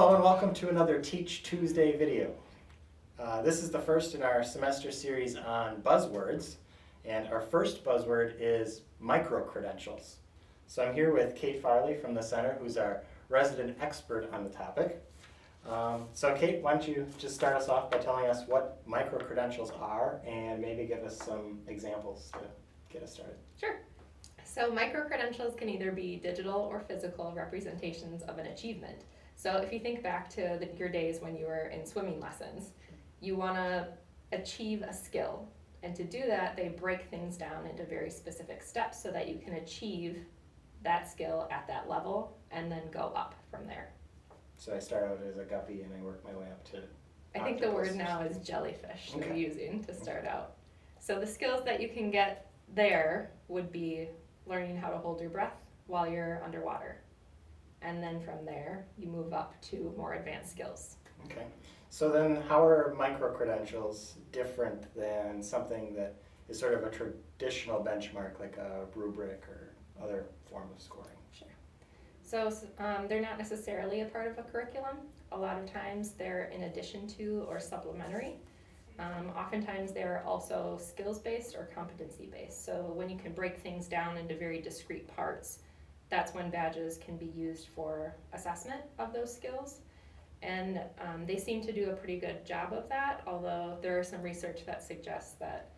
Hello and welcome to another Teach Tuesday video. This is the first in our semester series on buzzwords, and our first buzzword is microcredentials. So I'm here with Kate Farley from the center, who's our resident expert on the topic. So Kate, why don't you just start us off by telling us what microcredentials are and maybe give us some examples to get us started. Sure. So microcredentials can either be digital or physical representations of an achievement. So if you think back to your days when you were in swimming lessons, you want to achieve a skill. And to do that, they break things down into very specific steps so that you can achieve that skill at that level and then go up from there. So I start out as a guppy and I work my way up to I think the word now is jellyfish they're using to start out. So the skills that you can get there would be learning how to hold your breath while you're underwater. And then from there, you move up to more advanced skills. Okay. So then how are microcredentials different than something that is sort of a traditional benchmark like a rubric or other form of scoring? Sure. So they're not necessarily a part of a curriculum. A lot of times they're in addition to or supplementary. Oftentimes they're also skills-based or competency-based. So when you can break things down into very discrete parts, that's when badges can be used for assessment of those skills. And they seem to do a pretty good job of that, although there is some research that suggests that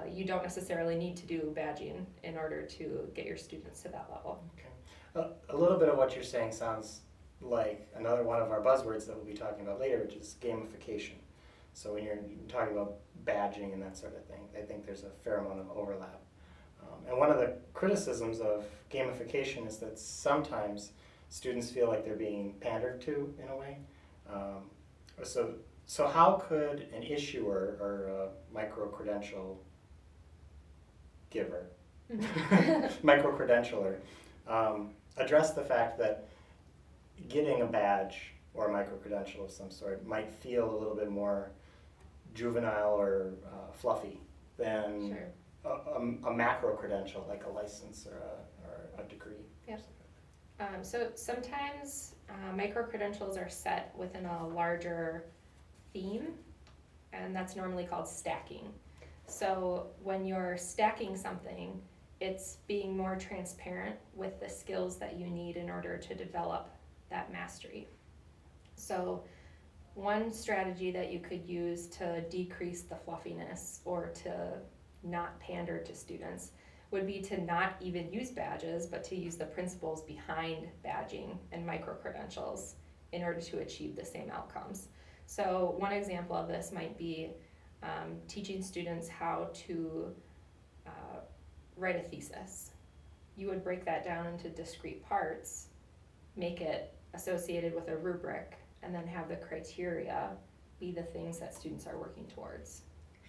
you don't necessarily need to do badging in order to get your students to that level. Okay. A little bit of what you're saying sounds like another one of our buzzwords that we'll be talking about later, which is gamification. So when you're talking about badging and that sort of thing, I think there's a fair amount of overlap. And one of the criticisms of gamification is that sometimes students feel like they're being pandered to in a way. So how could an issuer or a microcredential giver, microcredentialer, address the fact that getting a badge or a microcredential of some sort might feel a little bit more juvenile or fluffy than Sure. a macro credential like a license or a degree? Yep. So sometimes micro-credentials are set within a larger theme, and that's normally called stacking. So when you're stacking something, it's being more transparent with the skills that you need in order to develop that mastery. So one strategy that you could use to decrease the fluffiness or to not pander to students would be to not even use badges, but to use the principles behind badging and microcredentials in order to achieve the same outcomes. So one example of this might be teaching students how to write a thesis. You would break that down into discrete parts, make it associated with a rubric, and then have the criteria be the things that students are working towards.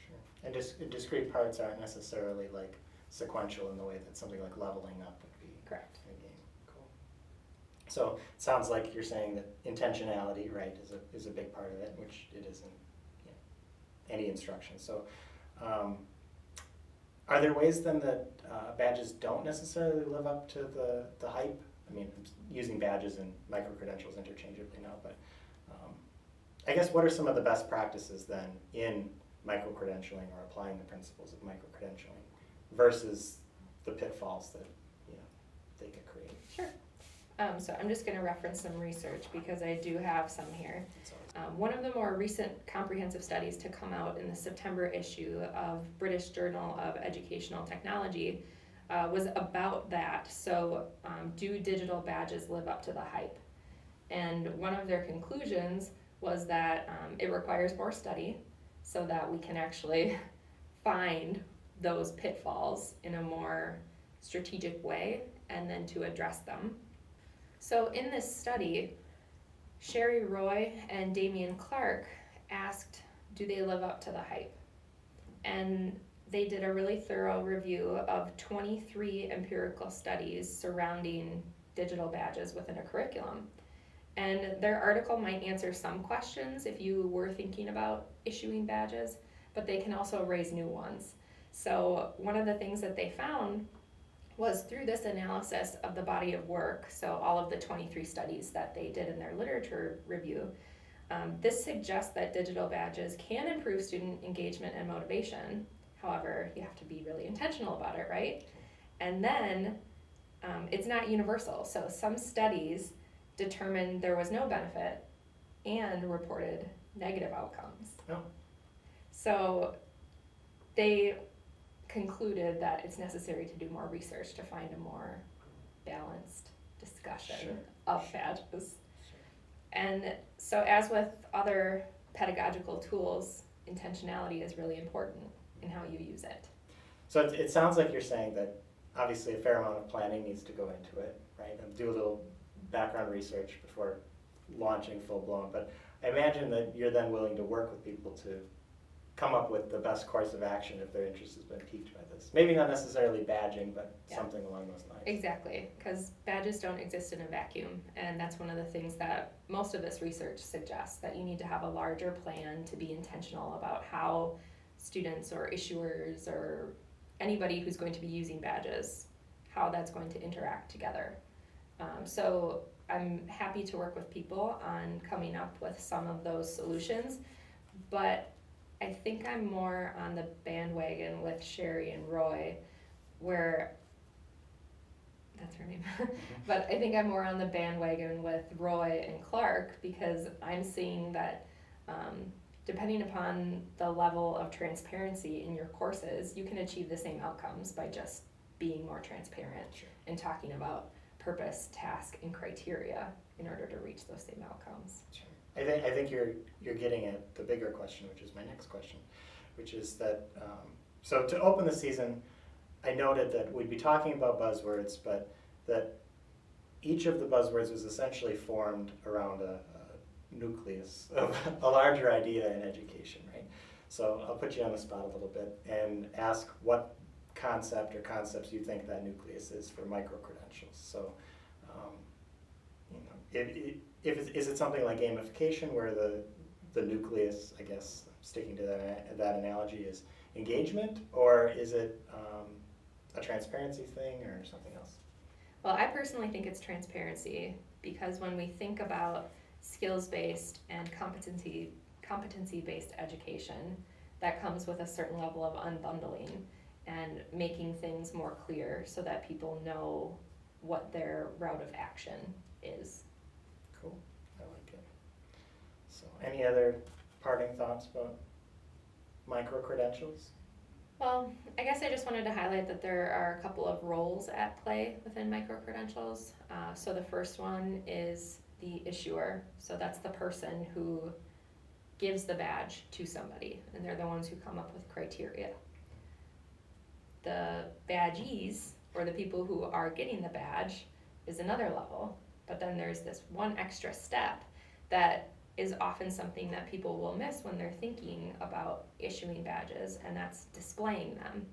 Sure. And discrete parts aren't necessarily like sequential in the way that something like leveling up would be. Correct. In a game. Cool. So it sounds like you're saying that intentionality, right, is a big part of it, which it is in any instruction. So are there ways then that badges don't necessarily live up to the hype? I mean, I'm using badges and microcredentials interchangeably now, but I guess what are some of the best practices then in microcredentialing or applying the principles of microcredentialing versus the pitfalls that they could create? Sure. So I'm just going to reference some research because I do have some here. One of the more recent comprehensive studies to come out in the September issue of British Journal of Educational Technology was about that. So do digital badges live up to the hype? And one of their conclusions was that it requires more study so that we can actually find those pitfalls in a more strategic way and then to address them. So in this study, Sherry Roy and Damian Clark asked, do they live up to the hype? And they did a really thorough review of 23 empirical studies surrounding digital badges within a curriculum. And their article might answer some questions if you were thinking about issuing badges, but they can also raise new ones. So one of the things that they found was through this analysis of the body of work, so all of the 23 studies that they did in their literature review, this suggests that digital badges can improve student engagement and motivation. However, you have to be really intentional about it, right? And then it's not universal. So some studies determined there was no benefit and reported negative outcomes. Oh. So they concluded that it's necessary to do more research to find a more balanced discussion Sure. of badges. And so as with other pedagogical tools, intentionality is really important in how you use it. So it sounds like you're saying that obviously a fair amount of planning needs to go into it, right? And do a little background research before launching full blown. But I imagine that you're then willing to work with people to come up with the best course of action if their interest has been piqued by this. Maybe not necessarily badging, but Yeah. something along those lines. Exactly, because badges don't exist in a vacuum, and that's one of the things that most of this research suggests, that you need to have a larger plan to be intentional about how students or issuers or anybody who's going to be using badges, how that's going to interact together. So I'm happy to work with people on coming up with some of those solutions, but I think I'm more on the bandwagon with Sherry and Roy, where, that's her name, but I think I'm more on the bandwagon with Roy and Clark, because I'm seeing that depending upon the level of transparency in your courses, you can achieve the same outcomes by just being more transparent. Sure. And talking about purpose, task, and criteria in order to reach those same outcomes. Sure. I think you're getting at the bigger question, which is my next question, which is that, so to open the season, I noted that we'd be talking about buzzwords, but that each of the buzzwords was essentially formed around a nucleus of a larger idea in education, right? So I'll put you on the spot a little bit and ask what concept or concepts you think that nucleus is for micro-credentials. So, is it something like gamification, where the nucleus, I guess, sticking to that analogy, is engagement, or is it a transparency thing or something else? Well, I personally think it's transparency, because when we think about skills-based and competency-based education, that comes with a certain level of unbundling and making things more clear so that people know what their route of action is. Cool, I like it. So any other parting thoughts about micro-credentials? Well, I guess I just wanted to highlight that there are a couple of roles at play within microcredentials. So the first one is the issuer. So that's the person who gives the badge to somebody, and they're the ones who come up with criteria. The badgees, or the people who are getting the badge, is another level. But then there's this one extra step that is often something that people will miss when they're thinking about issuing badges, and that's displaying them.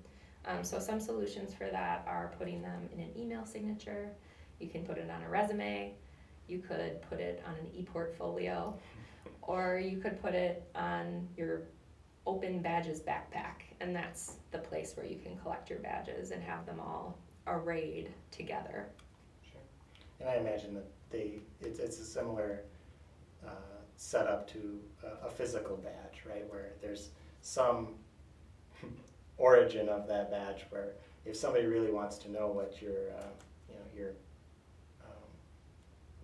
So some solutions for that are putting them in an email signature. You can put it on a resume. You could put it on an e-portfolio, or you could put it on your open badges backpack, and that's the place where you can collect your badges and have them all arrayed together. Sure. And I imagine that it's a similar setup to a physical badge, right? Where there's some origin of that badge, where if somebody really wants to know what your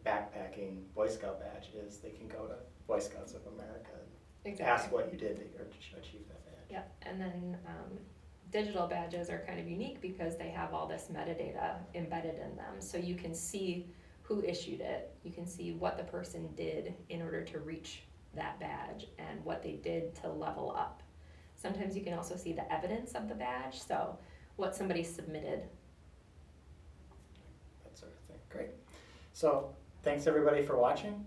backpacking Boy Scout badge is, they can go to Boy Scouts of America and Exactly. ask what you did to achieve that badge. Yeah, and then digital badges are kind of unique because they have all this metadata embedded in them. So you can see who issued it, you can see what the person did in order to reach that badge and what they did to level up. Sometimes you can also see the evidence of the badge, so what somebody submitted. That sort of thing. Great. So thanks everybody for watching.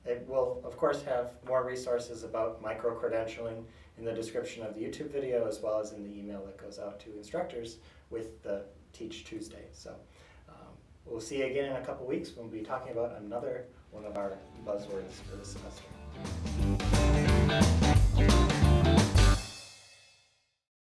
It will of course have more resources about micro-credentialing in the description of the YouTube video, as well as in the email that goes out to instructors with the TeAch Tuesday. So we'll see you again in a couple weeks when we'll be talking about another one of our buzzwords for the semester.